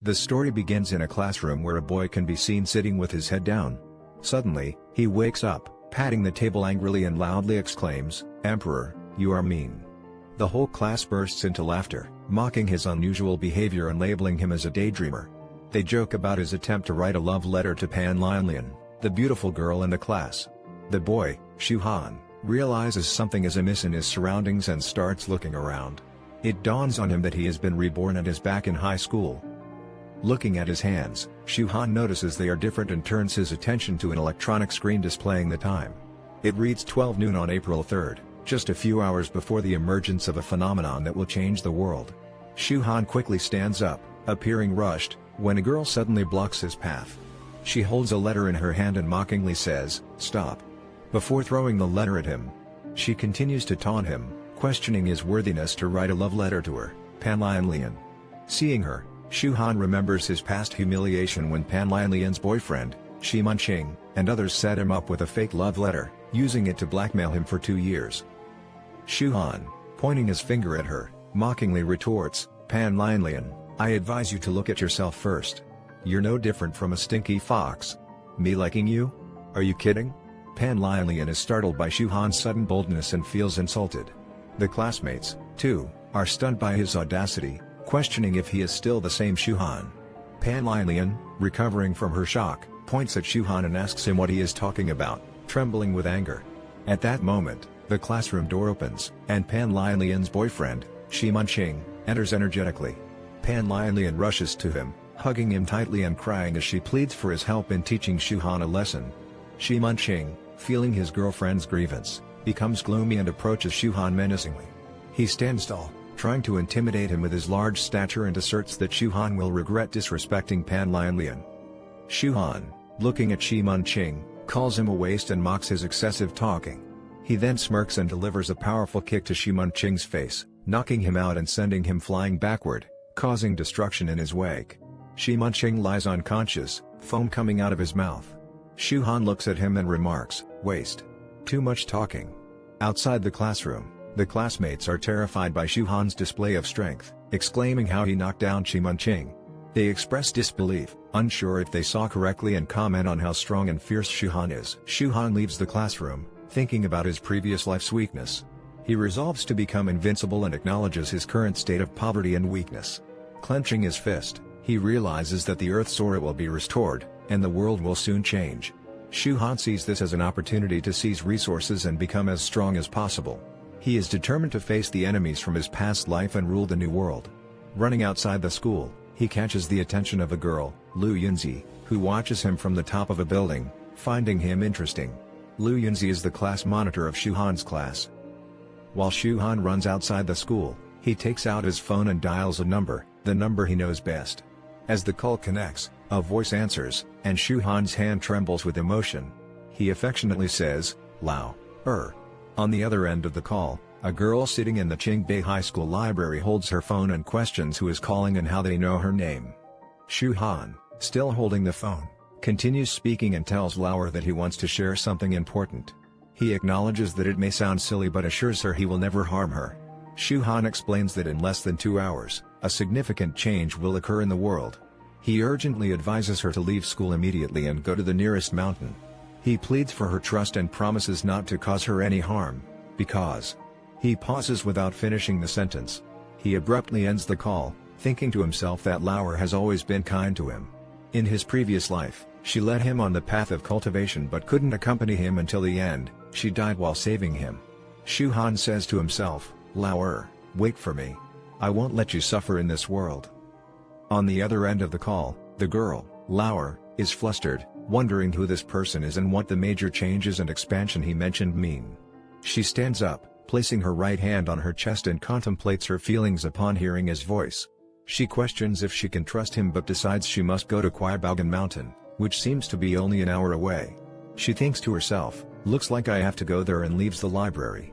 The story begins in a classroom where a boy can be seen sitting with his head down. Suddenly, he wakes up, patting the table angrily and loudly exclaims, "Emperor, you are mean." The whole class bursts into laughter, mocking his unusual behavior and labeling him as a daydreamer. They joke about his attempt to write a love letter to Pan Lian, the beautiful girl in the class. The boy, Shu Han, realizes something is amiss in his surroundings and starts looking around. It dawns on him that he has been reborn and is back in high school. Looking at his hands, Shu Han notices they are different and turns his attention to an electronic screen displaying the time. It reads 12 noon on April 3rd, just a few hours before the emergence of a phenomenon that will change the world. Shu Han quickly stands up, appearing rushed, when a girl suddenly blocks his path. She holds a letter in her hand and mockingly says, "Stop," before throwing the letter at him. She continues to taunt him, questioning his worthiness to write a love letter to her, Pan Lian. Seeing her, Shu Han remembers his past humiliation when Pan Lian's boyfriend, Shi Munqing, and others set him up with a fake love letter, using it to blackmail him for 2 years. Shu Han, pointing his finger at her, mockingly retorts, "Pan Lian, I advise you to look at yourself first. You're no different from a stinky fox. Me liking you? Are you kidding?" Pan Lian is startled by Shu Han's sudden boldness and feels insulted. The classmates, too, are stunned by his audacity, questioning if he is still the same Shu Han. Pan Lian, recovering from her shock, points at Shu Han and asks him what he is talking about, trembling with anger. At that moment, the classroom door opens, and Pan Lian's boyfriend, Shi Munqing, enters energetically. Pan Lian rushes to him, hugging him tightly and crying as she pleads for his help in teaching Shu Han a lesson. Shi Munqing, feeling his girlfriend's grievance, becomes gloomy and approaches Shu Han menacingly. He stands tall, trying to intimidate him with his large stature and asserts that Shu Han will regret disrespecting Pan Lian. Shu Han, looking at Shi Munqing, calls him a waste and mocks his excessive talking. He then smirks and delivers a powerful kick to Shi Munqing's face, knocking him out and sending him flying backward, causing destruction in his wake. Shi Munqing lies unconscious, foam coming out of his mouth. Shu Han looks at him and remarks, "Waste. Too much talking." Outside the classroom, the classmates are terrified by Shu Han's display of strength, exclaiming how he knocked down Shi Munqing. They express disbelief, unsure if they saw correctly, and comment on how strong and fierce Shu Han is. Shu Han leaves the classroom, thinking about his previous life's weakness. He resolves to become invincible and acknowledges his current state of poverty and weakness. Clenching his fist, he realizes that the Earth's aura will be restored, and the world will soon change. Shu Han sees this as an opportunity to seize resources and become as strong as possible. He is determined to face the enemies from his past life and rule the new world. Running outside the school, he catches the attention of a girl, Lu Yunzi, who watches him from the top of a building, finding him interesting. Lu Yunzi is the class monitor of Shu Han's class. While Shu Han runs outside the school, he takes out his phone and dials a number, the number he knows best. As the call connects, a voice answers, and Shu Han's hand trembles with emotion. He affectionately says, "Lao, On the other end of the call, a girl sitting in the Qingbei High School library holds her phone and questions who is calling and how they know her name. Shu Han, still holding the phone, continues speaking and tells Lauer that he wants to share something important. He acknowledges that it may sound silly but assures her he will never harm her. Shu Han explains that in less than 2 hours, a significant change will occur in the world. He urgently advises her to leave school immediately and go to the nearest mountain. He pleads for her trust and promises not to cause her any harm, because... He pauses without finishing the sentence. He abruptly ends the call, thinking to himself that Lauer has always been kind to him. In his previous life, she led him on the path of cultivation but couldn't accompany him until the end. She died while saving him. Shu Han says to himself, "Lauer, wait for me. I won't let you suffer in this world." On the other end of the call, the girl, Lauer, is flustered, wondering who this person is and what the major changes and expansion he mentioned mean. She stands up, placing her right hand on her chest, and contemplates her feelings upon hearing his voice. She questions if she can trust him but decides she must go to Quaibaogan Mountain, which seems to be only an hour away. She thinks to herself, "Looks like I have to go there," and leaves the library.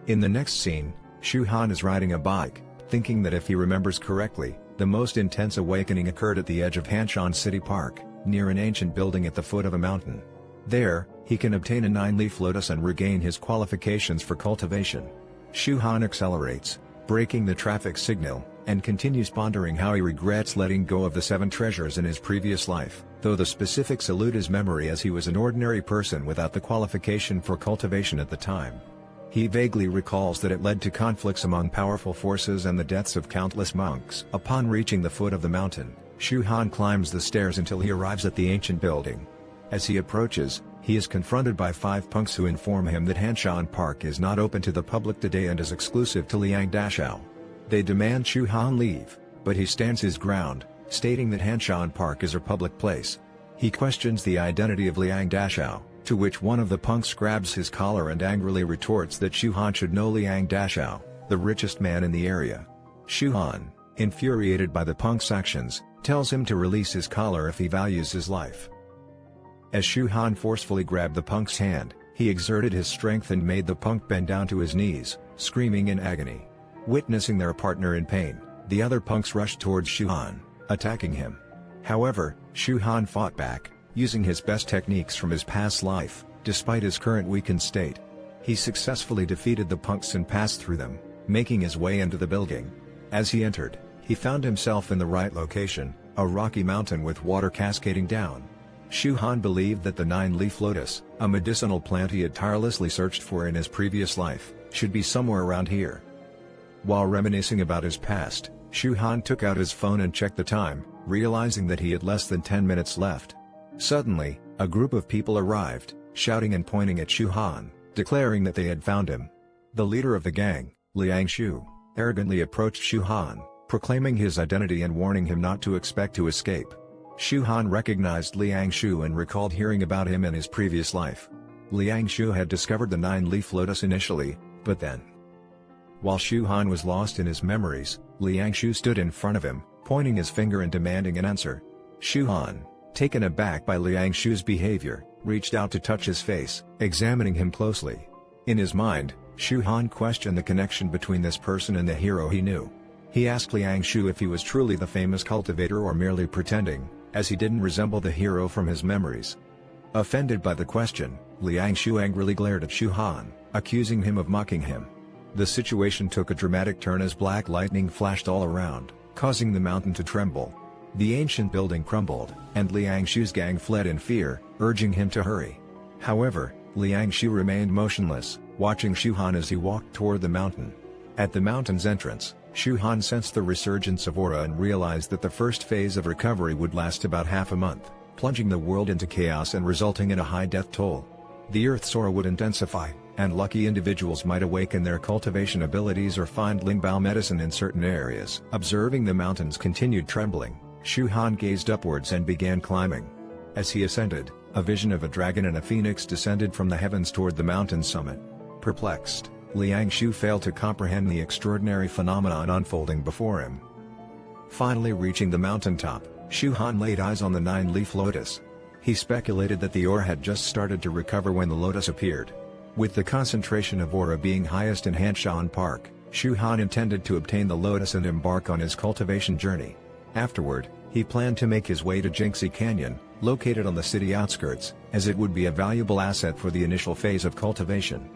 In the next scene, Shu Han is riding a bike, thinking that if he remembers correctly, the most intense awakening occurred at the edge of Hanshan City Park, near an ancient building at the foot of a mountain. There, he can obtain a 9-leaf lotus and regain his qualifications for cultivation. Shu Han accelerates, breaking the traffic signal, and continues pondering how he regrets letting go of the 7 treasures in his previous life, though the specifics elude his memory as he was an ordinary person without the qualification for cultivation at the time. He vaguely recalls that it led to conflicts among powerful forces and the deaths of countless monks. Upon reaching the foot of the mountain, Shu Han climbs the stairs until he arrives at the ancient building. As he approaches, he is confronted by 5 punks who inform him that Hanshan Park is not open to the public today and is exclusive to Liang Dashao. They demand Shu Han leave, but he stands his ground, stating that Hanshan Park is a public place. He questions the identity of Liang Dashao, to which one of the punks grabs his collar and angrily retorts that Shu Han should know Liang Dashao, the richest man in the area. Shu Han, infuriated by the punk's actions, tells him to release his collar if he values his life. As Shu Han forcefully grabbed the punk's hand, he exerted his strength and made the punk bend down to his knees, screaming in agony. Witnessing their partner in pain, the other punks rushed towards Shu Han, attacking him. However, Shu Han fought back, using his best techniques from his past life, despite his current weakened state. He successfully defeated the punks and passed through them, making his way into the building. As he entered, he found himself in the right location, a rocky mountain with water cascading down. Shu Han believed that the 9-leaf lotus, a medicinal plant he had tirelessly searched for in his previous life, should be somewhere around here. While reminiscing about his past, Shu Han took out his phone and checked the time, realizing that he had less than 10 minutes left. Suddenly, a group of people arrived, shouting and pointing at Shu Han, declaring that they had found him. The leader of the gang, Liang Shu, arrogantly approached Shu Han, proclaiming his identity and warning him not to expect to escape. Shu Han recognized Liang Shu and recalled hearing about him in his previous life. Liang Shu had discovered the 9-leaf lotus initially, but then, while Shu Han was lost in his memories, Liang Shu stood in front of him, pointing his finger and demanding an answer. Shu Han, taken aback by Liang Shu's behavior, reached out to touch his face, examining him closely. In his mind, Shu Han questioned the connection between this person and the hero he knew. He asked Liang Shu if he was truly the famous cultivator or merely pretending, as he didn't resemble the hero from his memories. Offended by the question, Liang Shu angrily glared at Shu Han, accusing him of mocking him. The situation took a dramatic turn as black lightning flashed all around, causing the mountain to tremble. The ancient building crumbled, and Liang Shu's gang fled in fear, urging him to hurry. However, Liang Shu remained motionless, watching Shu Han as he walked toward the mountain. At the mountain's entrance, Shu Han sensed the resurgence of aura and realized that the first phase of recovery would last about half a month, plunging the world into chaos and resulting in a high death toll. The Earth's aura would intensify, and lucky individuals might awaken their cultivation abilities or find Lingbao medicine in certain areas. Observing the mountain's continued trembling, Shu Han gazed upwards and began climbing. As he ascended, a vision of a dragon and a phoenix descended from the heavens toward the mountain's summit. Perplexed, Liang Shu failed to comprehend the extraordinary phenomenon unfolding before him. Finally reaching the mountaintop, Shu Han laid eyes on the 9-leaf lotus. He speculated that the aura had just started to recover when the lotus appeared. With the concentration of aura being highest in Hanshan Park, Shu Han intended to obtain the lotus and embark on his cultivation journey. Afterward, he planned to make his way to Jinxy Canyon, located on the city outskirts, as it would be a valuable asset for the initial phase of cultivation.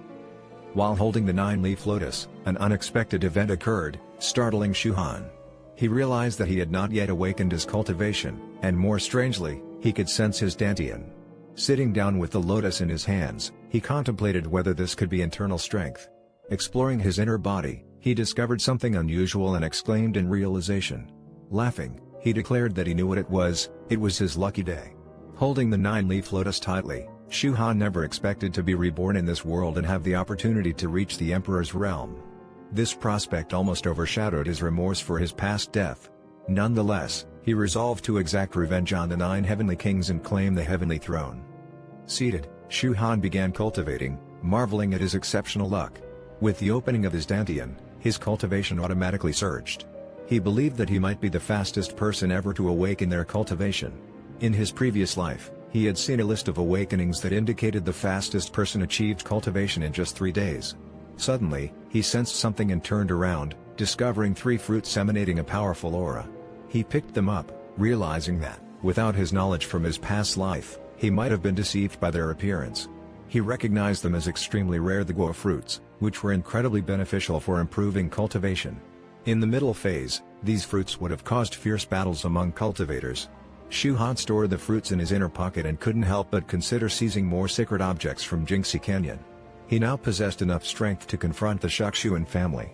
While holding the 9-leaf lotus, an unexpected event occurred, startling Shu Han. He realized that he had not yet awakened his cultivation, and more strangely, he could sense his dantian. Sitting down with the lotus in his hands, he contemplated whether this could be internal strength. Exploring his inner body, he discovered something unusual and exclaimed in realization. Laughing, he declared that he knew what it was his lucky day. Holding the 9-leaf lotus tightly, Shu Han never expected to be reborn in this world and have the opportunity to reach the Emperor's realm. This prospect almost overshadowed his remorse for his past death. Nonetheless, he resolved to exact revenge on the 9 heavenly kings and claim the heavenly throne. Seated, Shu Han began cultivating, marveling at his exceptional luck. With the opening of his dantian, his cultivation automatically surged. He believed that he might be the fastest person ever to awaken their cultivation. In his previous life, he had seen a list of awakenings that indicated the fastest person achieved cultivation in just 3 days. Suddenly, he sensed something and turned around, discovering 3 fruits emanating a powerful aura. He picked them up, realizing that, without his knowledge from his past life, he might have been deceived by their appearance. He recognized them as extremely rare donghua fruits, which were incredibly beneficial for improving cultivation. In the middle phase, these fruits would have caused fierce battles among cultivators. Shu Han stored the fruits in his inner pocket and couldn't help but consider seizing more sacred objects from Jinxy Canyon. He now possessed enough strength to confront the Shakshuan family.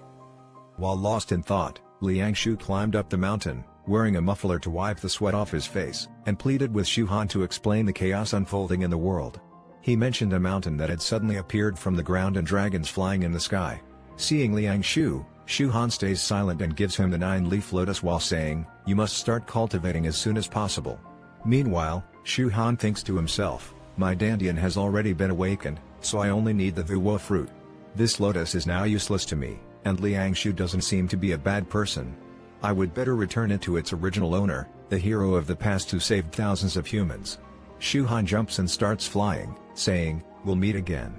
While lost in thought, Liang Shu climbed up the mountain, wearing a muffler to wipe the sweat off his face, and pleaded with Shu Han to explain the chaos unfolding in the world. He mentioned a mountain that had suddenly appeared from the ground and dragons flying in the sky. Seeing Liang Shu, Shu Han stays silent and gives him the 9-leaf lotus while saying, "You must start cultivating as soon as possible." Meanwhile, Shu Han thinks to himself, "My Dandian has already been awakened, so I only need the donghua fruit. This lotus is now useless to me, and Liang Shu doesn't seem to be a bad person. I would better return it to its original owner, the hero of the past who saved thousands of humans." Shu Han jumps and starts flying, saying, "We'll meet again."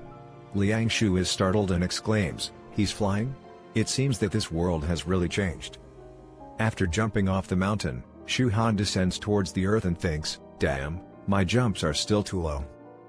Liang Shu is startled and exclaims, "He's flying? It seems that this world has really changed." After jumping off the mountain, Shu Han descends towards the earth and thinks, "Damn, my jumps are still too low.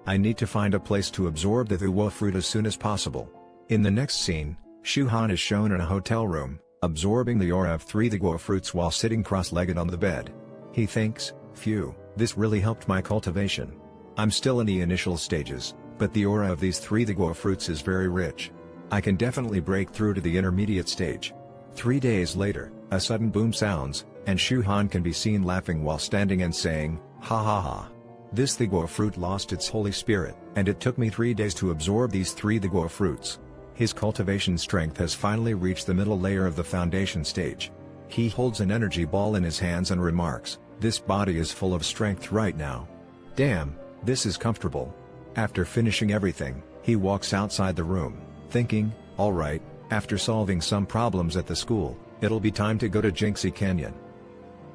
I need to find a place to absorb the donghua fruit as soon as possible." In the next scene, Shu Han is shown in a hotel room, absorbing the aura of 3 donghua fruits while sitting cross-legged on the bed. He thinks, "Phew, this really helped my cultivation. I'm still in the initial stages, but the aura of these 3 donghua fruits is very rich. I can definitely break through to the intermediate stage." 3 days later, a sudden boom sounds, and Shu Han can be seen laughing while standing and saying, "Ha ha ha. This donghua fruit lost its holy spirit, and it took me 3 days to absorb these 3 donghua fruits." His cultivation strength has finally reached the middle layer of the foundation stage. He holds an energy ball in his hands and remarks, "This body is full of strength right now. Damn, this is comfortable." After finishing everything, he walks outside the room, thinking, "Alright, after solving some problems at the school, it'll be time to go to Jinxy Canyon."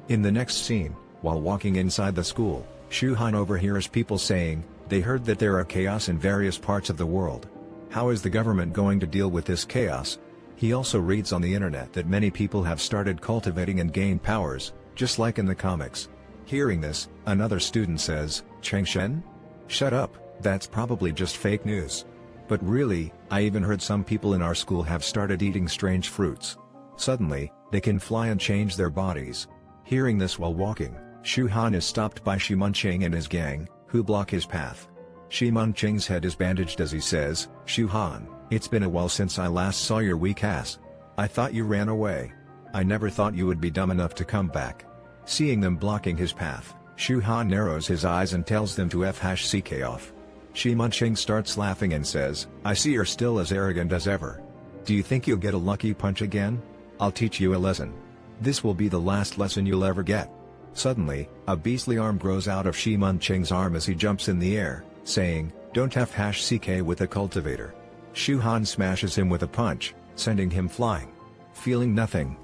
In the next scene, while walking inside the school, Shu Han overhears people saying, they heard that there are chaos in various parts of the world. How is the government going to deal with this chaos? He also reads on the internet that many people have started cultivating and gained powers, just like in the comics. Hearing this, another student says, "Chengshen? Shut up, that's probably just fake news. But really, I even heard some people in our school have started eating strange fruits. Suddenly, they can fly and change their bodies." Hearing this while walking, Shu Han is stopped by Shimuncheng and his gang, who block his path. Shimuncheng's head is bandaged as he says, "Shu Han, it's been a while since I last saw your weak ass. I thought you ran away. I never thought you would be dumb enough to come back." Seeing them blocking his path, Shu Han narrows his eyes and tells them to FHCK off. Shimuncheng starts laughing and says, "I see you're still as arrogant as ever. Do you think you'll get a lucky punch again? I'll teach you a lesson. This will be the last lesson you'll ever get." Suddenly, a beastly arm grows out of Shimuncheng's arm as he jumps in the air, saying, "Don't FHCK with a cultivator." Shu Han smashes him with a punch, sending him flying. Feeling nothing,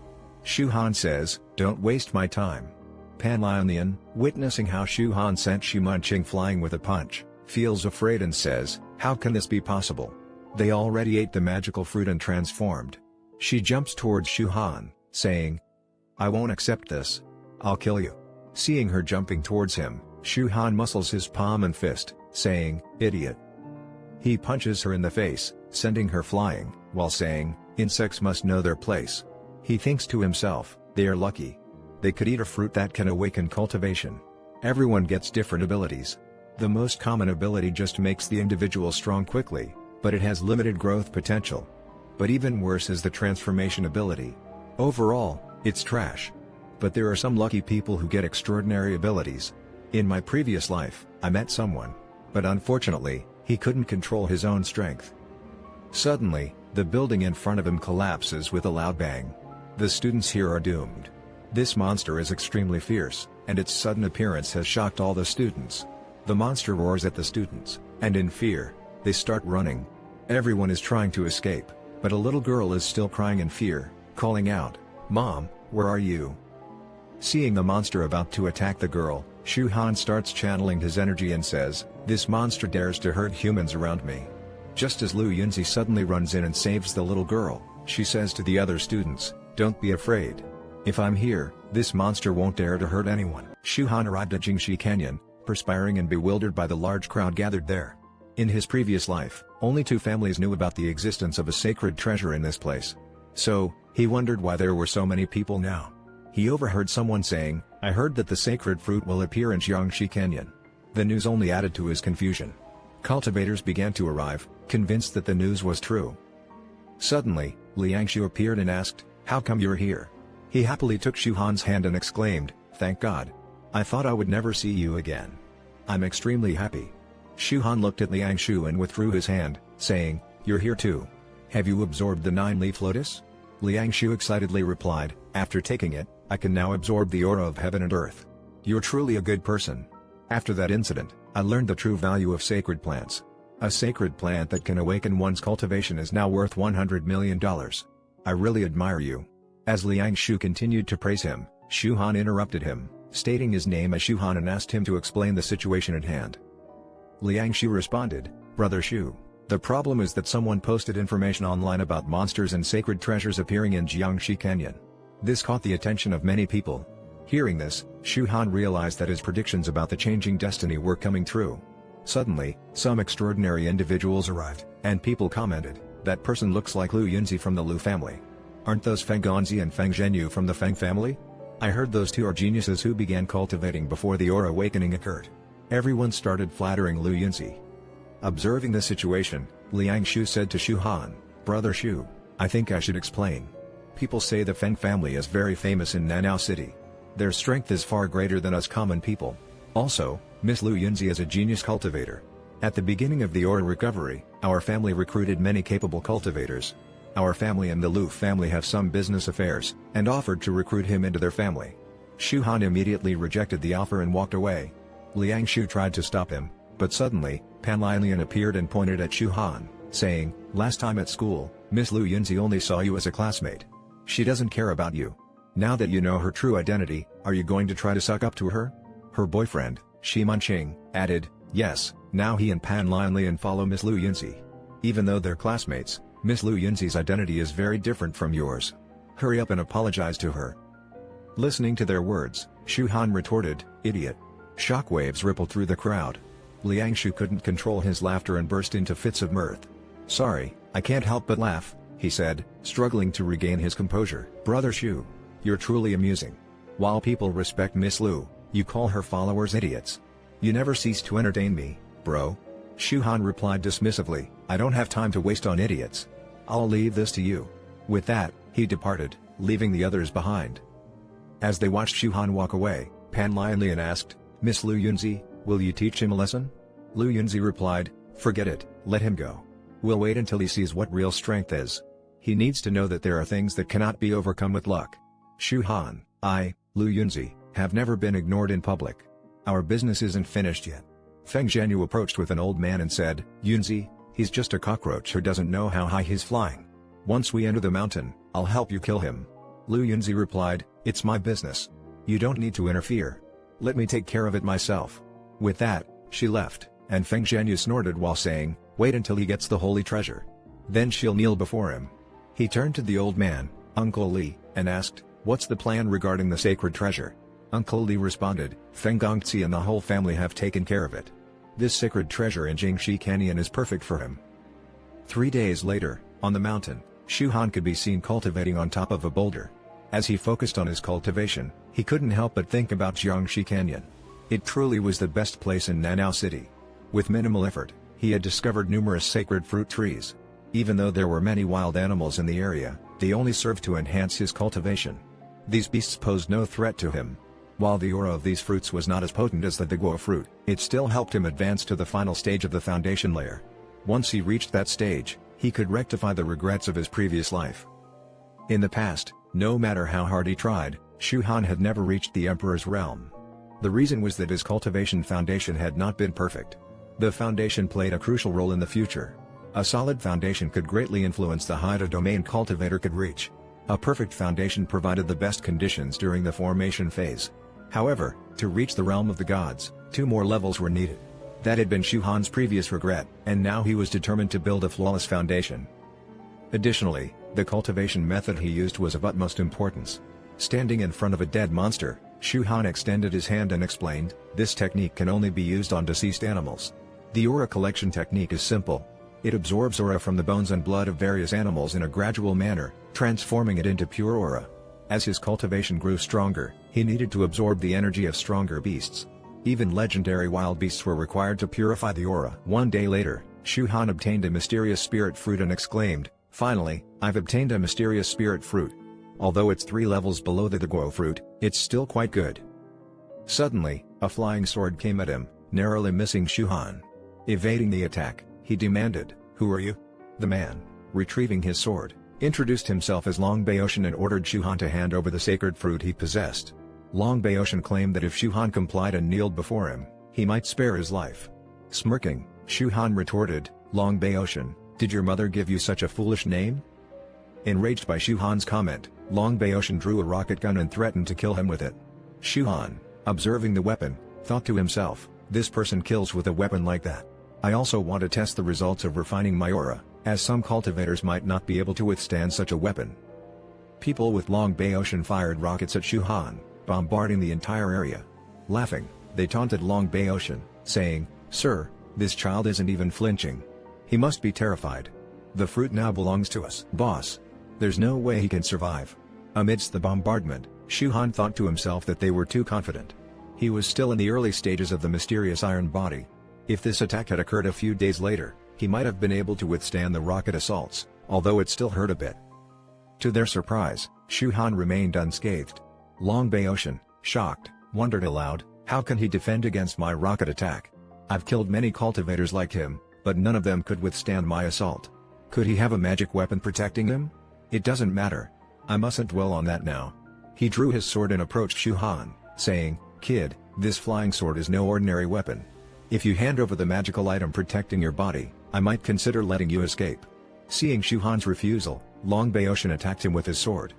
Shu Han says, "Don't waste my time." Pan Lionian, witnessing how Shu Han sent Shimuncheng flying with a punch, feels afraid and says, "How can this be possible? They already ate the magical fruit and transformed." She jumps towards Shu Han, saying, "I won't accept this. I'll kill you." Seeing her jumping towards him, Shu Han muscles his palm and fist, saying, "Idiot." He punches her in the face, sending her flying, while saying, "Insects must know their place." He thinks to himself, "They are lucky. They could eat a fruit that can awaken cultivation. Everyone gets different abilities. The most common ability just makes the individual strong quickly, but it has limited growth potential. But even worse is the transformation ability. Overall, it's trash. But there are some lucky people who get extraordinary abilities. In my previous life, I met someone. But unfortunately, he couldn't control his own strength." Suddenly, the building in front of him collapses with a loud bang. The students here are doomed. This monster is extremely fierce, and its sudden appearance has shocked all the students. The monster roars at the students, and in fear, they start running. Everyone is trying to escape, but a little girl is still crying in fear, calling out, "Mom, where are you?" Seeing the monster about to attack the girl, Shu Han starts channeling his energy and says, "This monster dares to hurt humans around me." Just as Lu Yunzi suddenly runs in and saves the little girl, she says to the other students, "Don't be afraid. If I'm here, this monster won't dare to hurt anyone." Shu Han arrived at Jinxy Canyon, perspiring and bewildered by the large crowd gathered there. In his previous life, only 2 families knew about the existence of a sacred treasure in this place. So, he wondered why there were so many people now. He overheard someone saying, "I heard that the sacred fruit will appear in Jinxy Canyon." The news only added to his confusion. Cultivators began to arrive, convinced that the news was true. Suddenly, Liang Shu appeared and asked, "How come you're here?" He happily took Shu Han's hand and exclaimed, "Thank God. I thought I would never see you again. I'm extremely happy." Shu Han looked at Liang Shu and withdrew his hand, saying, "You're here too. Have you absorbed the 9-leaf lotus?" Liang Shu excitedly replied, "After taking it, I can now absorb the aura of heaven and earth. You're truly a good person. After that incident, I learned the true value of sacred plants. A sacred plant that can awaken one's cultivation is now worth $100 million. I really admire you." As Liang Shu continued to praise him, Shu Han interrupted him, stating his name as Shu Han and asked him to explain the situation at hand. Liang Shu responded, "Brother Shu, the problem is that someone posted information online about monsters and sacred treasures appearing in Jinxy Canyon. This caught the attention of many people." Hearing this, Shu Han realized that his predictions about the changing destiny were coming true. Suddenly, some extraordinary individuals arrived, and people commented, "That person looks like Lu Yunzi from the Lu family. Aren't those Fang Gonzi and Fang Zhenyu from the Fang family? I heard those two are geniuses who began cultivating before the aura awakening occurred." Everyone started flattering Lu Yunzi. Observing the situation, Liang Shu said to Shu Han, "Brother Shu, I think I should explain. People say the Fang family is very famous in Nanao City. Their strength is far greater than us common people. Also, Miss Lu Yunzi is a genius cultivator. At the beginning of the aura recovery, our family recruited many capable cultivators. Our family and the Lu family have some business affairs, and offered to recruit him into their family." Shu Han immediately rejected the offer and walked away. Liang Shu tried to stop him, but suddenly, Pan Lilian appeared and pointed at Shu Han, saying, "Last time at school, Miss Lu Yunzi only saw you as a classmate. She doesn't care about you. Now that you know her true identity, are you going to try to suck up to her?" Her boyfriend, Shi Manqing, added, "Yes, now he and Pan Lilian follow Miss Lu Yunzi. Even though they're classmates, Miss Lu Yunzi's identity is very different from yours. Hurry up and apologize to her." Listening to their words, Shu Han retorted, "Idiot." Shockwaves rippled through the crowd. Liang Shu couldn't control his laughter and burst into fits of mirth. "Sorry, I can't help but laugh," he said, struggling to regain his composure. "Brother Shu, you're truly amusing. While people respect Miss Lu, you call her followers idiots. You never cease to entertain me, bro." Shu Han replied dismissively, "I don't have time to waste on idiots. I'll leave this to you." With that, he departed, leaving the others behind. As they watched Shu Han walk away, Pan Lilian asked, "Miss Lu Yunzi, will you teach him a lesson?" Lu Yunzi replied, "Forget it, let him go. We'll wait until he sees what real strength is. He needs to know that there are things that cannot be overcome with luck." Shu Han, Lu Yunzi, have never been ignored in public. Our business isn't finished yet. Fang Zhenyu approached with an old man and said, "Yunzi, he's just a cockroach who doesn't know how high he's flying. Once we enter the mountain, I'll help you kill him." Lu Yunzi replied, "It's my business. You don't need to interfere. Let me take care of it myself." With that, she left, and Fang Zhenyu snorted while saying, "Wait until he gets the holy treasure. Then she'll kneel before him." He turned to the old man, Uncle Li, and asked, "What's the plan regarding the sacred treasure?" Uncle Li responded, "Feng Gongzi and the whole family have taken care of it. This sacred treasure in Jinxy Canyon is perfect for him." 3 days later, on the mountain, Shu Han could be seen cultivating on top of a boulder. As he focused on his cultivation, he couldn't help but think about Jinxy Canyon. It truly was the best place in Nanao City. With minimal effort, he had discovered numerous sacred fruit trees. Even though there were many wild animals in the area, they only served to enhance his cultivation. These beasts posed no threat to him. While the aura of these fruits was not as potent as the donghua fruit, it still helped him advance to the final stage of the foundation layer. Once he reached that stage, he could rectify the regrets of his previous life. In the past, no matter how hard he tried, Shu Han had never reached the Emperor's realm. The reason was that his cultivation foundation had not been perfect. The foundation played a crucial role in the future. A solid foundation could greatly influence the height a domain cultivator could reach. A perfect foundation provided the best conditions during the formation phase. However, to reach the realm of the gods, 2 more levels were needed. That had been Shu Han's previous regret, and now he was determined to build a flawless foundation. Additionally, the cultivation method he used was of utmost importance. Standing in front of a dead monster, Shu Han extended his hand and explained, "This technique can only be used on deceased animals. The aura collection technique is simple. It absorbs aura from the bones and blood of various animals in a gradual manner, transforming it into pure aura. As his cultivation grew stronger, he needed to absorb the energy of stronger beasts. Even legendary wild beasts were required to purify the aura. One day later, Shu Han obtained a mysterious spirit fruit and exclaimed, "Finally, I've obtained a mysterious spirit fruit. Although it's 3 levels below the donghua fruit, it's still quite good." Suddenly, a flying sword came at him, narrowly missing Shu Han. Evading the attack, he demanded, "Who are you?" The man, retrieving his sword, introduced himself as Long Baoshan and ordered Shu Han to hand over the sacred fruit he possessed. Long Baoshan claimed that if Shu Han complied and kneeled before him, he might spare his life. Smirking, Shu Han retorted, "Long Baoshan, did your mother give you such a foolish name?" Enraged by Shu Han's comment, Long Baoshan drew a rocket gun and threatened to kill him with it. Shu Han, observing the weapon, thought to himself, "This person kills with a weapon like that. I also want to test the results of refining my aura, as some cultivators might not be able to withstand such a weapon." People with Long Baoshan fired rockets at Shu Han, bombarding the entire area. Laughing, they taunted Long Baoshan, saying, "Sir, this child isn't even flinching. He must be terrified. The fruit now belongs to us, boss. There's no way he can survive." Amidst the bombardment, Shu Han thought to himself that they were too confident. He was still in the early stages of the mysterious iron body. If this attack had occurred a few days later, he might have been able to withstand the rocket assaults, although it still hurt a bit. To their surprise, Shu Han remained unscathed. Long Baoshan, shocked, wondered aloud, "How can he defend against my rocket attack? I've killed many cultivators like him, but none of them could withstand my assault. Could he have a magic weapon protecting him? It doesn't matter. I mustn't dwell on that now." He drew his sword and approached Shu Han, saying, "Kid, this flying sword is no ordinary weapon. If you hand over the magical item protecting your body, I might consider letting you escape." Seeing Shu Han's refusal, Long Baoshan attacked him with his sword.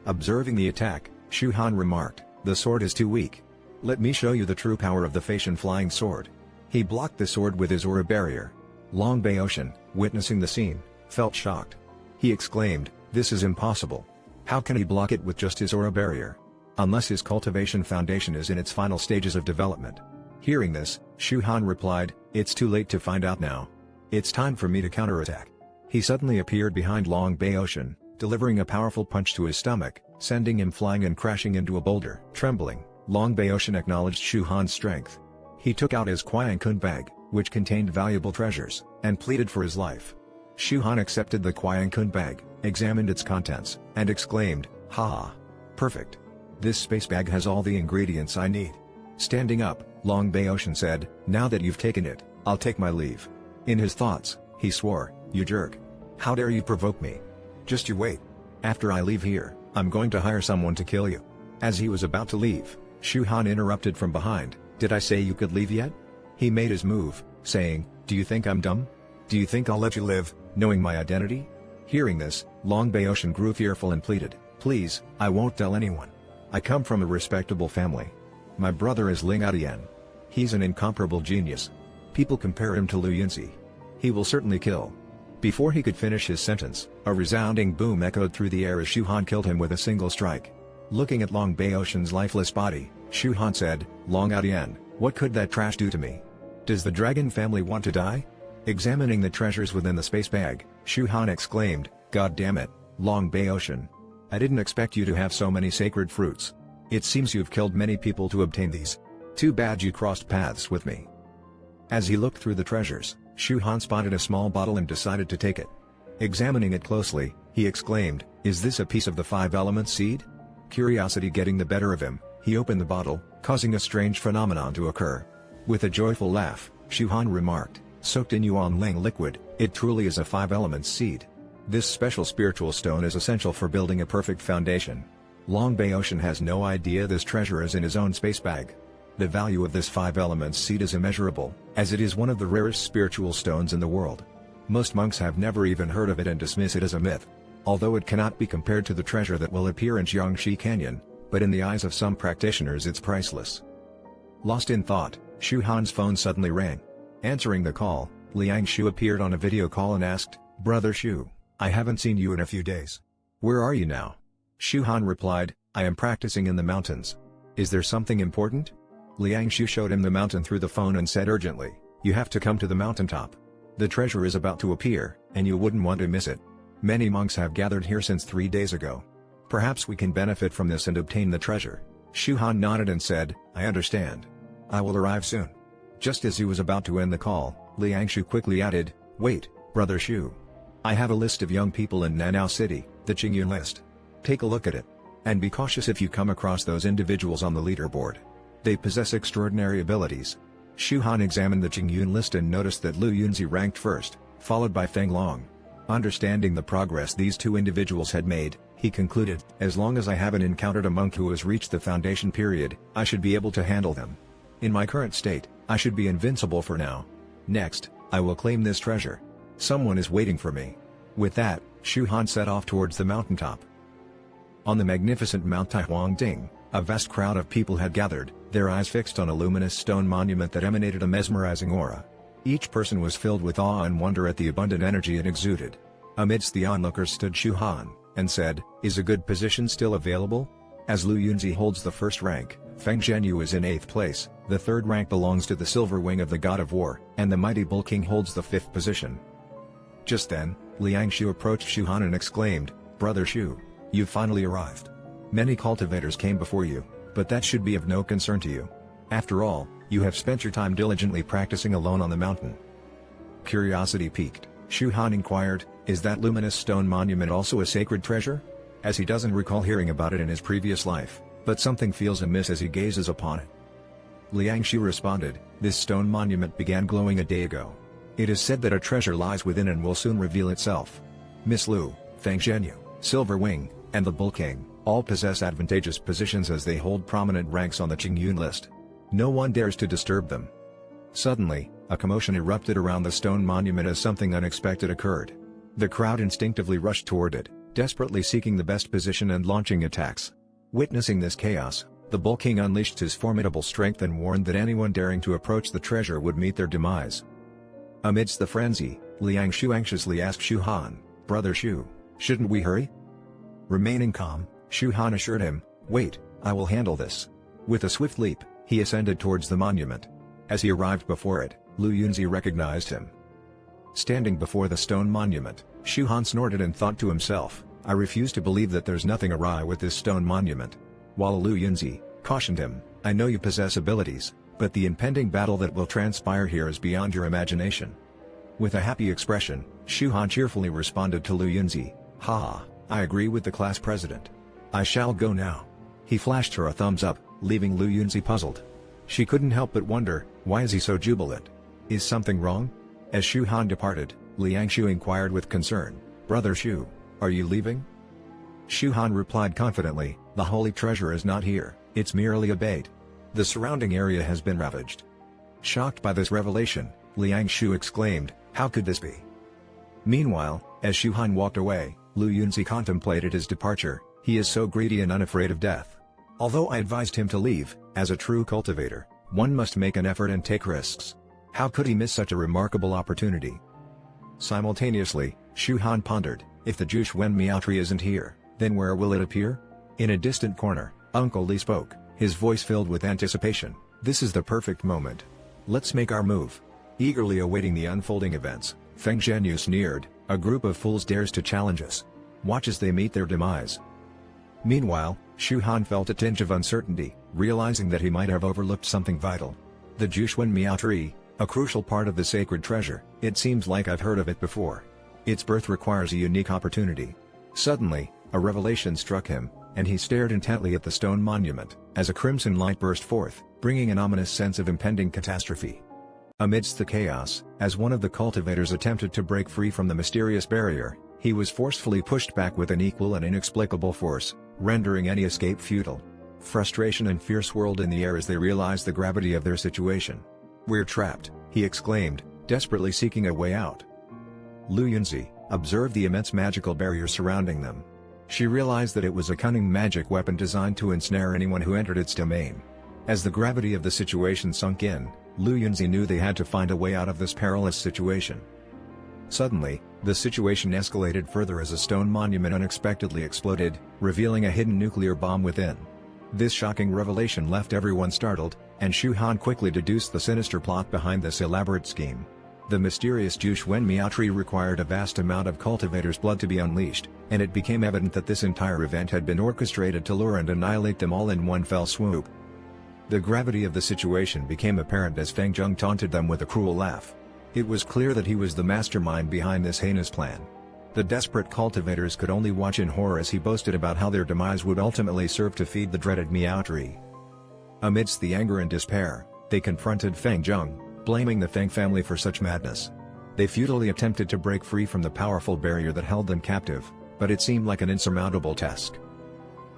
Observing the attack, Shu Han remarked, "The sword is too weak. Let me show you the true power of the Fashion flying sword." He blocked the sword with his aura barrier. Long Baoshan, witnessing the scene, felt shocked. He exclaimed, "This is impossible. How can he block it with just his aura barrier? Unless his cultivation foundation is in its final stages of development." Hearing this, Shu Han replied, "It's too late to find out now. It's time for me to counterattack." He suddenly appeared behind Long Baoshan, delivering a powerful punch to his stomach, sending him flying and crashing into a boulder. Trembling, Long Baoshan acknowledged Shu Han's strength. He took out his Kun bag, which contained valuable treasures, and pleaded for his life. Shu Han accepted the Kun bag, examined its contents, and exclaimed, "Ha! Perfect. This space bag has all the ingredients I need." Standing up, Long Baoshan said, "Now that you've taken it, I'll take my leave." In his thoughts, he swore, "You jerk. How dare you provoke me? Just you wait. After I leave here, I'm going to hire someone to kill you." As he was about to leave, Shu Han interrupted from behind, "Did I say you could leave yet?" He made his move, saying, "Do you think I'm dumb? Do you think I'll let you live, knowing my identity?" Hearing this, Long Baoshan grew fearful and pleaded, "Please, I won't tell anyone. I come from a respectable family. My brother is Ling Atian. He's an incomparable genius. People compare him to Liu Yinzi. He will certainly kill." Before he could finish his sentence, a resounding boom echoed through the air as Shu Han killed him with a single strike. Looking at Long Baoshan's lifeless body, Shu Han said, "Long Atian, what could that trash do to me? Does the dragon family want to die?" Examining the treasures within the space bag, Shu Han exclaimed, "God damn it, Long Baoshan. I didn't expect you to have so many sacred fruits. It seems you've killed many people to obtain these. Too bad you crossed paths with me." As he looked through the treasures, Shu Han spotted a small bottle and decided to take it. Examining it closely, he exclaimed, "Is this a piece of the 5-element seed?" Curiosity getting the better of him, he opened the bottle, causing a strange phenomenon to occur. With a joyful laugh, Shu Han remarked, "Soaked in Yuan Ling liquid, it truly is a 5-element seed. This special spiritual stone is essential for building a perfect foundation." Long Baoshan has no idea this treasure is in his own space bag. The value of this 5-element seed is immeasurable, as it is one of the rarest spiritual stones in the world. Most monks have never even heard of it and dismiss it as a myth. Although it cannot be compared to the treasure that will appear in Jinxy Canyon, but in the eyes of some practitioners it's priceless. Lost in thought, Shu Han's phone suddenly rang. Answering the call, Liang Shu appeared on a video call and asked, "Brother Shu, I haven't seen you in a few days. Where are you now?" Shu Han replied, "I am practicing in the mountains. Is there something important?" Liang Shu showed him the mountain through the phone and said urgently, "You have to come to the mountaintop. The treasure is about to appear, and you wouldn't want to miss it. Many monks have gathered here since 3 days ago. Perhaps we can benefit from this and obtain the treasure." Shu Han nodded and said, "I understand. I will arrive soon." Just as he was about to end the call, Liang Shu quickly added, "Wait, Brother Shu. I have a list of young people in Nanao City, the Qingyun list. Take a look at it. And be cautious if you come across those individuals on the leaderboard. They possess extraordinary abilities." Shu Han examined the Qingyun list and noticed that Lu Yunzi ranked first, followed by Fang Long. Understanding the progress these two individuals had made, he concluded, "As long as I haven't encountered a monk who has reached the foundation period, I should be able to handle them. In my current state, I should be invincible for now. Next, I will claim this treasure. Someone is waiting for me." With that, Shu Han set off towards the mountaintop. On the magnificent Mount Taihuangding, a vast crowd of people had gathered, their eyes fixed on a luminous stone monument that emanated a mesmerizing aura. Each person was filled with awe and wonder at the abundant energy it exuded. Amidst the onlookers stood Shu Han, and said, "Is a good position still available?" As Lu Yunzi holds the first rank, Feng Zhenyu is in 8th place, the 3rd rank belongs to the Silver Wing of the God of War, and the mighty Bull King holds the 5th position. Just then, Liang Shu approached Shu Han and exclaimed, "Brother Shu, you've finally arrived. Many cultivators came before you, but that should be of no concern to you. After all, you have spent your time diligently practicing alone on the mountain." Curiosity piqued, Shu Han inquired, "Is that luminous stone monument also a sacred treasure?" As he doesn't recall hearing about it in his previous life, but something feels amiss as he gazes upon it. Liang Shu responded, "This stone monument began glowing a day ago. It is said that a treasure lies within and will soon reveal itself. Miss Lu, Feng Zhenyu, Silver Wing, and the Bull King, all possess advantageous positions as they hold prominent ranks on the Qingyun list. No one dares to disturb them." Suddenly, a commotion erupted around the stone monument as something unexpected occurred. The crowd instinctively rushed toward it, desperately seeking the best position and launching attacks. Witnessing this chaos, the Bull King unleashed his formidable strength and warned that anyone daring to approach the treasure would meet their demise. Amidst the frenzy, Liang Shu anxiously asked Shu Han, "Brother Shu, shouldn't we hurry?" Remaining calm, Shu Han assured him, "Wait, I will handle this." With a swift leap, he ascended towards the monument. As he arrived before it, Lu Yunzi recognized him. Standing before the stone monument, Shu Han snorted and thought to himself, "I refuse to believe that there's nothing awry with this stone monument." While Lu Yunzi cautioned him, "I know you possess abilities, but the impending battle that will transpire here is beyond your imagination." With a happy expression, Shu Han cheerfully responded to Lu Yunzi, "Ha, I agree with the class president. I shall go now." He flashed her a thumbs up, leaving Lu Yunzi puzzled. She couldn't help but wonder, why is he so jubilant? Is something wrong? As Shu Han departed, Liang Shu inquired with concern, "Brother Shu, are you leaving?" Shu Han replied confidently, "The holy treasure is not here, it's merely a bait. The surrounding area has been ravaged." Shocked by this revelation, Liang Shu exclaimed, "How could this be?" Meanwhile, as Shu Han walked away, Lu Yunzi contemplated his departure. He is so greedy and unafraid of death. Although I advised him to leave, as a true cultivator, one must make an effort and take risks. How could he miss such a remarkable opportunity? Simultaneously, Shu Han pondered, if the Juxuan Miao tree isn't here, then where will it appear? In a distant corner, Uncle Li spoke, his voice filled with anticipation. "This is the perfect moment. Let's make our move." Eagerly awaiting the unfolding events, Feng Zhenyu sneered, "A group of fools dares to challenge us. Watch as they meet their demise." Meanwhile, Shu Han felt a tinge of uncertainty, realizing that he might have overlooked something vital. The Juxuan Miao tree, a crucial part of the sacred treasure, it seems like I've heard of it before. Its birth requires a unique opportunity. Suddenly, a revelation struck him, and he stared intently at the stone monument, as a crimson light burst forth, bringing an ominous sense of impending catastrophe. Amidst the chaos, as one of the cultivators attempted to break free from the mysterious barrier, he was forcefully pushed back with an equal and inexplicable force, rendering any escape futile. Frustration and fear swirled in the air as they realized the gravity of their situation. "We're trapped," he exclaimed, desperately seeking a way out. Lu Yunzi observed the immense magical barrier surrounding them. She realized that it was a cunning magic weapon designed to ensnare anyone who entered its domain. As the gravity of the situation sunk in, Lu Yunzi knew they had to find a way out of this perilous situation. Suddenly, the situation escalated further as a stone monument unexpectedly exploded, revealing a hidden nuclear bomb within. This shocking revelation left everyone startled, and Shu Han quickly deduced the sinister plot behind this elaborate scheme. The mysterious Jushuen Miao tree required a vast amount of cultivators' blood to be unleashed, and it became evident that this entire event had been orchestrated to lure and annihilate them all in one fell swoop. The gravity of the situation became apparent as Fang Zheng taunted them with a cruel laugh. It was clear that he was the mastermind behind this heinous plan. The desperate cultivators could only watch in horror as he boasted about how their demise would ultimately serve to feed the dreaded Miao tree. Amidst the anger and despair, they confronted Fang Zheng, blaming the Fang family for such madness. They futilely attempted to break free from the powerful barrier that held them captive, but it seemed like an insurmountable task.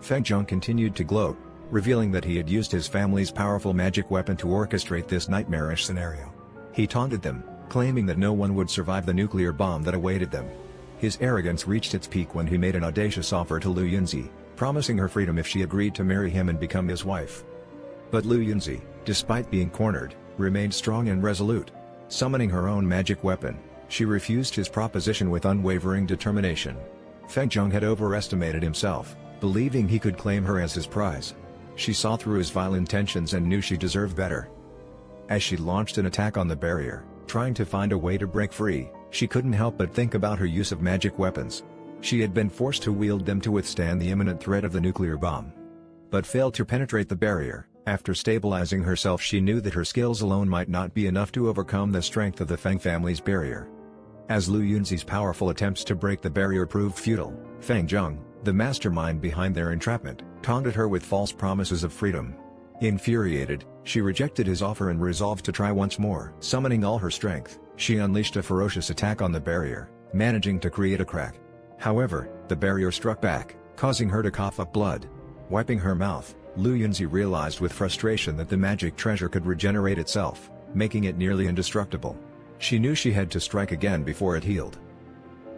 Fang Zheng continued to gloat, revealing that he had used his family's powerful magic weapon to orchestrate this nightmarish scenario. He taunted them, claiming that no one would survive the nuclear bomb that awaited them. His arrogance reached its peak when he made an audacious offer to Lu Yunzi, promising her freedom if she agreed to marry him and become his wife. But Lu Yunzi, despite being cornered, remained strong and resolute. Summoning her own magic weapon, she refused his proposition with unwavering determination. Fang Zheng had overestimated himself, believing he could claim her as his prize. She saw through his vile intentions and knew she deserved better. As she launched an attack on the barrier, trying to find a way to break free, she couldn't help but think about her use of magic weapons. She had been forced to wield them to withstand the imminent threat of the nuclear bomb, but failed to penetrate the barrier. After stabilizing herself, she knew that her skills alone might not be enough to overcome the strength of the Fang family's barrier. As Lu Yunzi's powerful attempts to break the barrier proved futile, Fang Zheng, the mastermind behind their entrapment, taunted her with false promises of freedom. Infuriated, she rejected his offer and resolved to try once more. Summoning all her strength, she unleashed a ferocious attack on the barrier, managing to create a crack. However, the barrier struck back, causing her to cough up blood. Wiping her mouth, Lu Yunzi realized with frustration that the magic treasure could regenerate itself, making it nearly indestructible. She knew she had to strike again before it healed.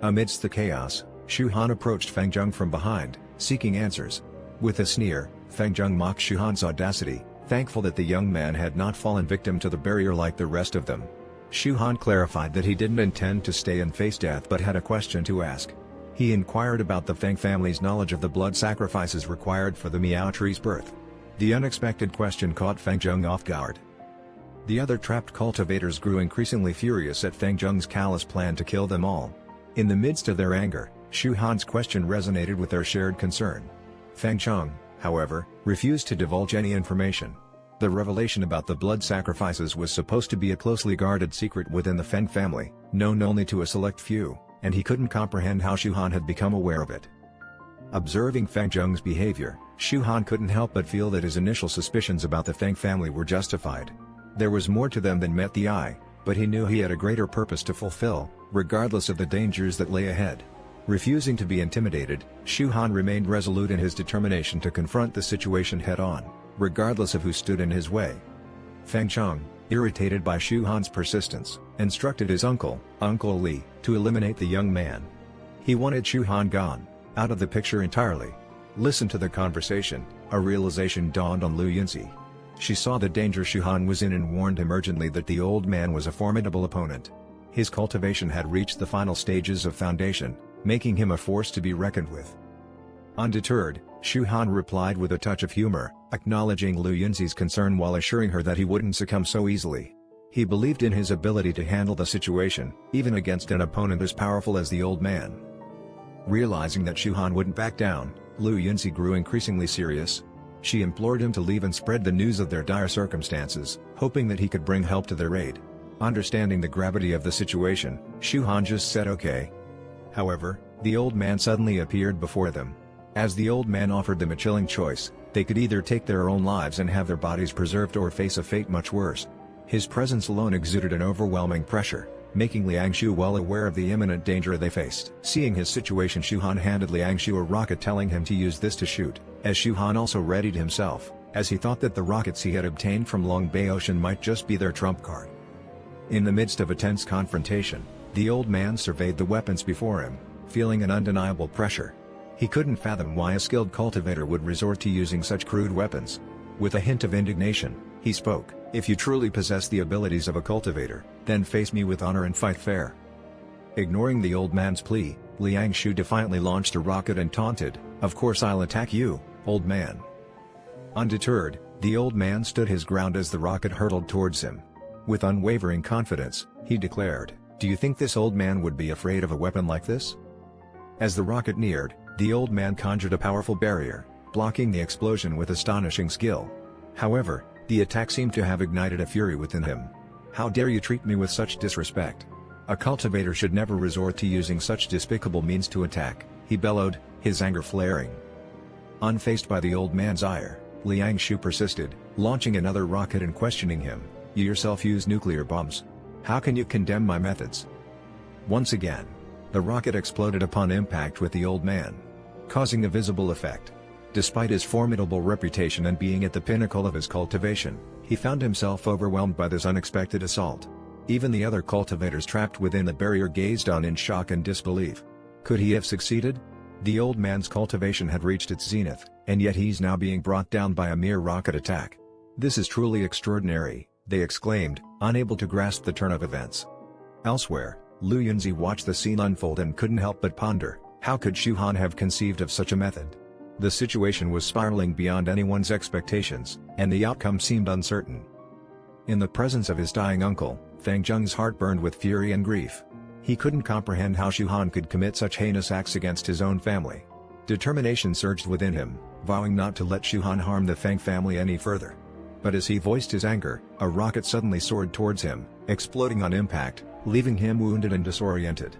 Amidst the chaos, Shu Han approached Fang Zheng from behind, seeking answers. With a sneer, Fang Zheng mocked Shu Han's audacity, thankful that the young man had not fallen victim to the barrier like the rest of them. Shu Han clarified that he didn't intend to stay and face death but had a question to ask. He inquired about the Fang family's knowledge of the blood sacrifices required for the Miao tree's birth. The unexpected question caught Fang Zheng off guard. The other trapped cultivators grew increasingly furious at Fang Zheng's callous plan to kill them all. In the midst of their anger, Shu Han's question resonated with their shared concern. Fang Zheng, however, refused to divulge any information. The revelation about the blood sacrifices was supposed to be a closely guarded secret within the Fang family, known only to a select few, and he couldn't comprehend how Shu Han had become aware of it. Observing Fang Zheng's behavior, Shu Han couldn't help but feel that his initial suspicions about the Fang family were justified. There was more to them than met the eye, but he knew he had a greater purpose to fulfill, regardless of the dangers that lay ahead. Refusing to be intimidated, Shu Han remained resolute in his determination to confront the situation head-on, regardless of who stood in his way. Fang Zheng, irritated by Shu Han's persistence, instructed his uncle, Uncle Li, to eliminate the young man. He wanted Shu Han gone, out of the picture entirely. Listen to the conversation, a realization dawned on Lu Yunzi. She saw the danger Shu Han was in and warned him urgently that the old man was a formidable opponent. His cultivation had reached the final stages of foundation, making him a force to be reckoned with. Undeterred, Shu Han replied with a touch of humor, acknowledging Lu Yunzi's concern while assuring her that he wouldn't succumb so easily. He believed in his ability to handle the situation, even against an opponent as powerful as the old man. Realizing that Shu Han wouldn't back down, Lu Yunzi grew increasingly serious. She implored him to leave and spread the news of their dire circumstances, hoping that he could bring help to their aid. Understanding the gravity of the situation, Shu Han just said okay. However, the old man suddenly appeared before them. As the old man offered them a chilling choice, they could either take their own lives and have their bodies preserved or face a fate much worse. His presence alone exuded an overwhelming pressure, making Liang Shu well aware of the imminent danger they faced. Seeing his situation, Shu Han handed Liang Shu a rocket, telling him to use this to shoot, as Shu Han also readied himself, as he thought that the rockets he had obtained from Long Bay Ocean might just be their trump card. In the midst of a tense confrontation, the old man surveyed the weapons before him, feeling an undeniable pressure. He couldn't fathom why a skilled cultivator would resort to using such crude weapons. With a hint of indignation, he spoke, "If you truly possess the abilities of a cultivator, then face me with honor and fight fair." Ignoring the old man's plea, Liang Shu defiantly launched a rocket and taunted, "Of course I'll attack you, old man." Undeterred, the old man stood his ground as the rocket hurtled towards him. With unwavering confidence, he declared, "Do you think this old man would be afraid of a weapon like this?" As the rocket neared, the old man conjured a powerful barrier, blocking the explosion with astonishing skill. However, the attack seemed to have ignited a fury within him. "How dare you treat me with such disrespect? A cultivator should never resort to using such despicable means to attack," he bellowed, his anger flaring. Unfazed by the old man's ire, Liang Shu persisted, launching another rocket and questioning him. "You yourself use nuclear bombs. How can you condemn my methods?" Once again, the rocket exploded upon impact with the old man, causing a visible effect. Despite his formidable reputation and being at the pinnacle of his cultivation, he found himself overwhelmed by this unexpected assault. Even the other cultivators trapped within the barrier gazed on in shock and disbelief. Could he have succeeded? The old man's cultivation had reached its zenith, and yet he's now being brought down by a mere rocket attack. "This is truly extraordinary," they exclaimed, unable to grasp the turn of events. Elsewhere, Lu Yunzi watched the scene unfold and couldn't help but ponder, how could Shu Han have conceived of such a method? The situation was spiraling beyond anyone's expectations, and the outcome seemed uncertain. In the presence of his dying uncle, Fang Zheng's heart burned with fury and grief. He couldn't comprehend how Shu Han could commit such heinous acts against his own family. Determination surged within him, vowing not to let Shu Han harm the Fang family any further. But as he voiced his anger, a rocket suddenly soared towards him, exploding on impact, leaving him wounded and disoriented.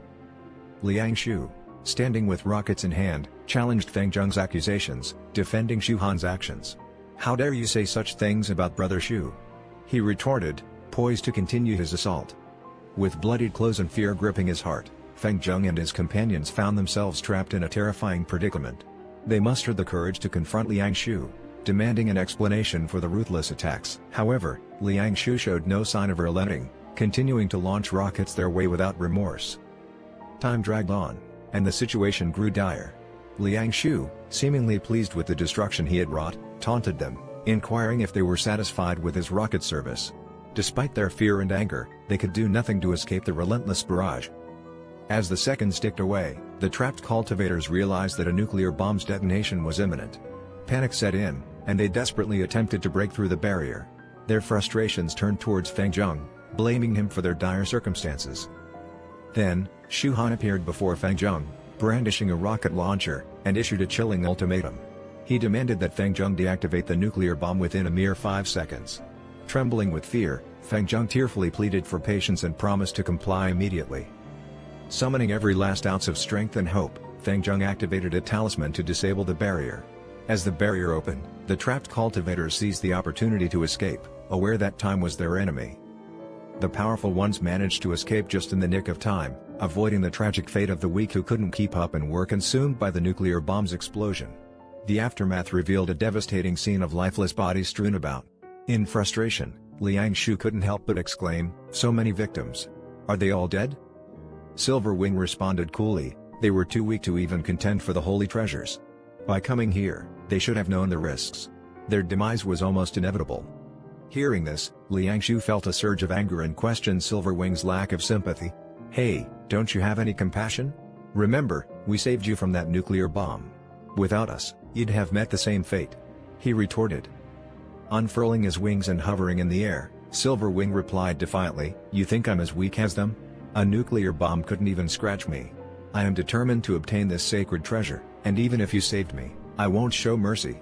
Liang Shu, standing with rockets in hand, challenged Fang Zheng's accusations, defending Shu Han's actions. "How dare you say such things about Brother Shu?" he retorted, poised to continue his assault. With bloodied clothes and fear gripping his heart, Fang Zheng and his companions found themselves trapped in a terrifying predicament. They mustered the courage to confront Liang Shu, demanding an explanation for the ruthless attacks. However, Liang Shu showed no sign of relenting, continuing to launch rockets their way without remorse. Time dragged on, and the situation grew dire. Liang Shu, seemingly pleased with the destruction he had wrought, taunted them, inquiring if they were satisfied with his rocket service. Despite their fear and anger, they could do nothing to escape the relentless barrage. As the seconds ticked away, the trapped cultivators realized that a nuclear bomb's detonation was imminent. Panic set in, and they desperately attempted to break through the barrier. Their frustrations turned towards Fang Zheng, blaming him for their dire circumstances. Then, Shu Han appeared before Fang Zheng, brandishing a rocket launcher, and issued a chilling ultimatum. He demanded that Fang Zheng deactivate the nuclear bomb within a mere 5 seconds. Trembling with fear, Fang Zheng tearfully pleaded for patience and promised to comply immediately. Summoning every last ounce of strength and hope, Fang Zheng activated a talisman to disable the barrier. As the barrier opened, the trapped cultivators seized the opportunity to escape, aware that time was their enemy. The powerful ones managed to escape just in the nick of time, avoiding the tragic fate of the weak who couldn't keep up and were consumed by the nuclear bomb's explosion. The aftermath revealed a devastating scene of lifeless bodies strewn about. In frustration, Liang Shu couldn't help but exclaim, "So many victims. Are they all dead?" Silver Wing responded coolly, "They were too weak to even contend for the holy treasures. By coming here, they should have known the risks. Their demise was almost inevitable." Hearing this, Liang Shu felt a surge of anger and questioned Silver Wing's lack of sympathy. "Hey, don't you have any compassion? Remember, we saved you from that nuclear bomb. Without us, you'd have met the same fate," he retorted. Unfurling his wings and hovering in the air, Silver Wing replied defiantly, "You think I'm as weak as them? A nuclear bomb couldn't even scratch me. I am determined to obtain this sacred treasure, and even if you saved me, I won't show mercy."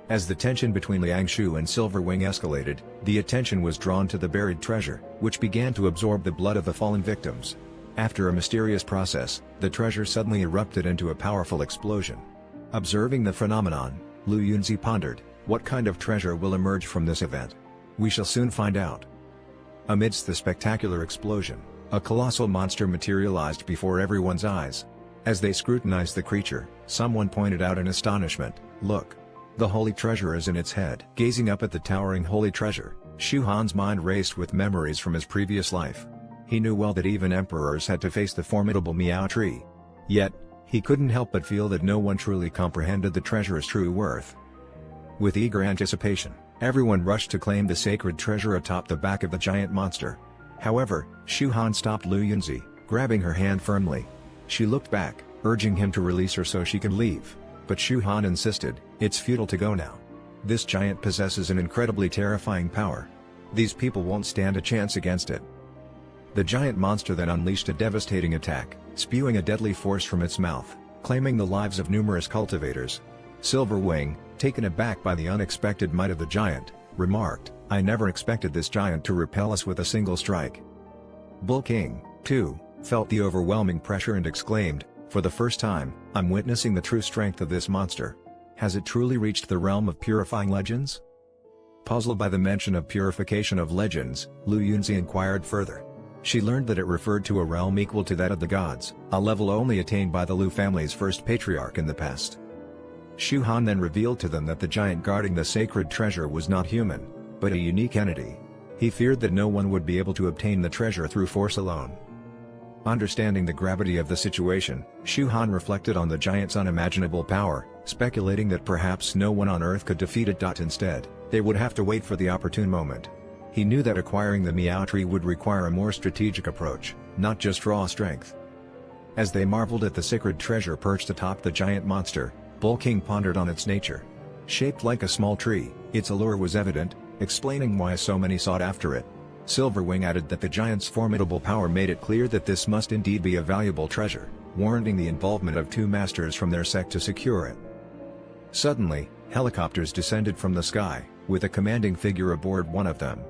As the tension between Liang Shu and Silver Wing escalated, the attention was drawn to the buried treasure, which began to absorb the blood of the fallen victims. After a mysterious process, the treasure suddenly erupted into a powerful explosion. Observing the phenomenon, Lu Yunzi pondered, what kind of treasure will emerge from this event? We shall soon find out. Amidst the spectacular explosion, a colossal monster materialized before everyone's eyes. As they scrutinized the creature, someone pointed out in astonishment, "Look! The holy treasure is in its head." Gazing up at the towering holy treasure, Shu Han's mind raced with memories from his previous life. He knew well that even emperors had to face the formidable Miao tree. Yet, he couldn't help but feel that no one truly comprehended the treasure's true worth. With eager anticipation, everyone rushed to claim the sacred treasure atop the back of the giant monster. However, Shu Han stopped Lu Yunzi, grabbing her hand firmly. She looked back, urging him to release her so she could leave, but Shu Han insisted, "It's futile to go now. This giant possesses an incredibly terrifying power. These people won't stand a chance against it. The giant monster then unleashed a devastating attack, spewing a deadly force from its mouth, claiming the lives of numerous cultivators. Silverwing, taken aback by the unexpected might of the giant, remarked, "I never expected this giant to repel us with a single strike." Bull King, too, felt the overwhelming pressure and exclaimed, "For the first time, I'm witnessing the true strength of this monster. Has it truly reached the realm of purifying legends?" Puzzled by the mention of purification of legends, Lu Yunzi inquired further. She learned that it referred to a realm equal to that of the gods, a level only attained by the Lu family's first patriarch in the past. Shu Han then revealed to them that the giant guarding the sacred treasure was not human, but a unique entity. He feared that no one would be able to obtain the treasure through force alone. Understanding the gravity of the situation, Shu Han reflected on the giant's unimaginable power, speculating that perhaps no one on Earth could defeat it. Instead, they would have to wait for the opportune moment. He knew that acquiring the Miao Tree would require a more strategic approach, not just raw strength. As they marveled at the sacred treasure perched atop the giant monster, Bull King pondered on its nature. Shaped like a small tree, its allure was evident, explaining why so many sought after it. Silverwing added that the giant's formidable power made it clear that this must indeed be a valuable treasure, warranting the involvement of two masters from their sect to secure it. Suddenly, helicopters descended from the sky, with a commanding figure aboard one of them.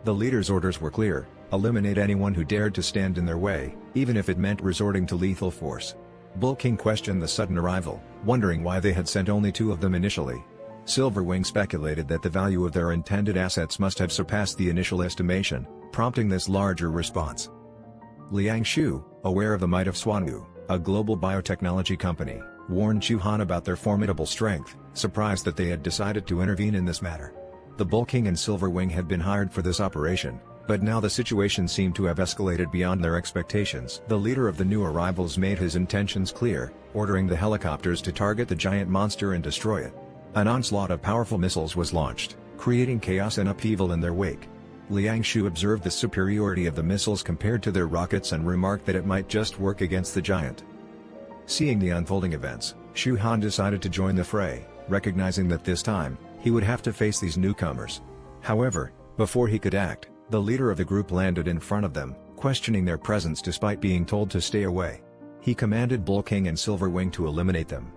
The leader's orders were clear: eliminate anyone who dared to stand in their way, even if it meant resorting to lethal force. Bull King questioned the sudden arrival, wondering why they had sent only two of them initially. Silverwing speculated that the value of their intended assets must have surpassed the initial estimation, prompting this larger response. Liang Shu, aware of the might of Swanwu, a global biotechnology company, warned Shu Han about their formidable strength, surprised that they had decided to intervene in this matter. The Bull King and Silverwing had been hired for this operation, but now the situation seemed to have escalated beyond their expectations. The leader of the new arrivals made his intentions clear, ordering the helicopters to target the giant monster and destroy it. An onslaught of powerful missiles was launched, creating chaos and upheaval in their wake. Liang Shu observed the superiority of the missiles compared to their rockets and remarked that it might just work against the giant. Seeing the unfolding events, Shu Han decided to join the fray, recognizing that this time, he would have to face these newcomers. However, before he could act, the leader of the group landed in front of them, questioning their presence despite being told to stay away. He commanded Bull King and Silverwing to eliminate them.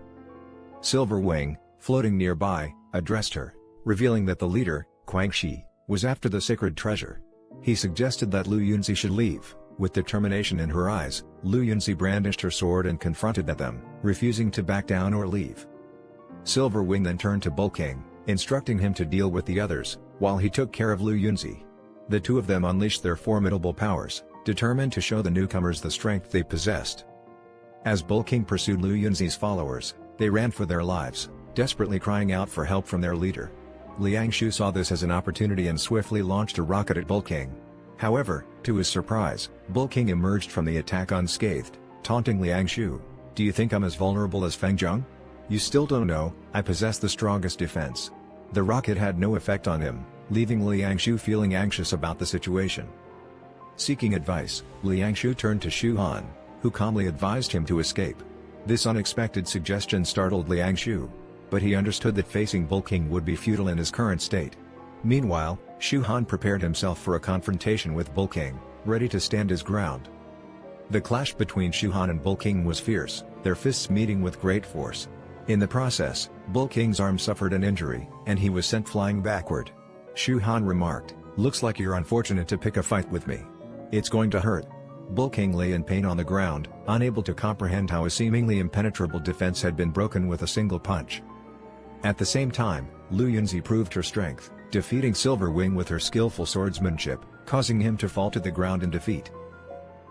Silverwing, floating nearby, addressed her, revealing that the leader, Guangxi, was after the sacred treasure. He suggested that Lu Yunzi should leave. With determination in her eyes, Lu Yunzi brandished her sword and confronted them, refusing to back down or leave. Silverwing then turned to Bull King, instructing him to deal with the others, while he took care of Lu Yunzi. The two of them unleashed their formidable powers, determined to show the newcomers the strength they possessed. As Bull King pursued Lu Yunzi's followers, they ran for their lives, desperately crying out for help from their leader. Liang Shu saw this as an opportunity and swiftly launched a rocket at Bull King. However, to his surprise, Bull King emerged from the attack unscathed, taunting Liang Shu. "Do you think I'm as vulnerable as Fang Zheng? You still don't know, I possess the strongest defense." The rocket had no effect on him, leaving Liang Shu feeling anxious about the situation. Seeking advice, Liang Shu turned to Shu Han, who calmly advised him to escape. This unexpected suggestion startled Liang Shu, but he understood that facing Bull King would be futile in his current state. Meanwhile, Shu Han prepared himself for a confrontation with Bull King, ready to stand his ground. The clash between Shu Han and Bull King was fierce, their fists meeting with great force. In the process, Bull King's arm suffered an injury, and he was sent flying backward. Shu Han remarked, "Looks like you're unfortunate to pick a fight with me. It's going to hurt." Bull King lay in pain on the ground, unable to comprehend how a seemingly impenetrable defense had been broken with a single punch. At the same time, Lu Yunzi proved her strength, defeating Silverwing with her skillful swordsmanship, causing him to fall to the ground in defeat.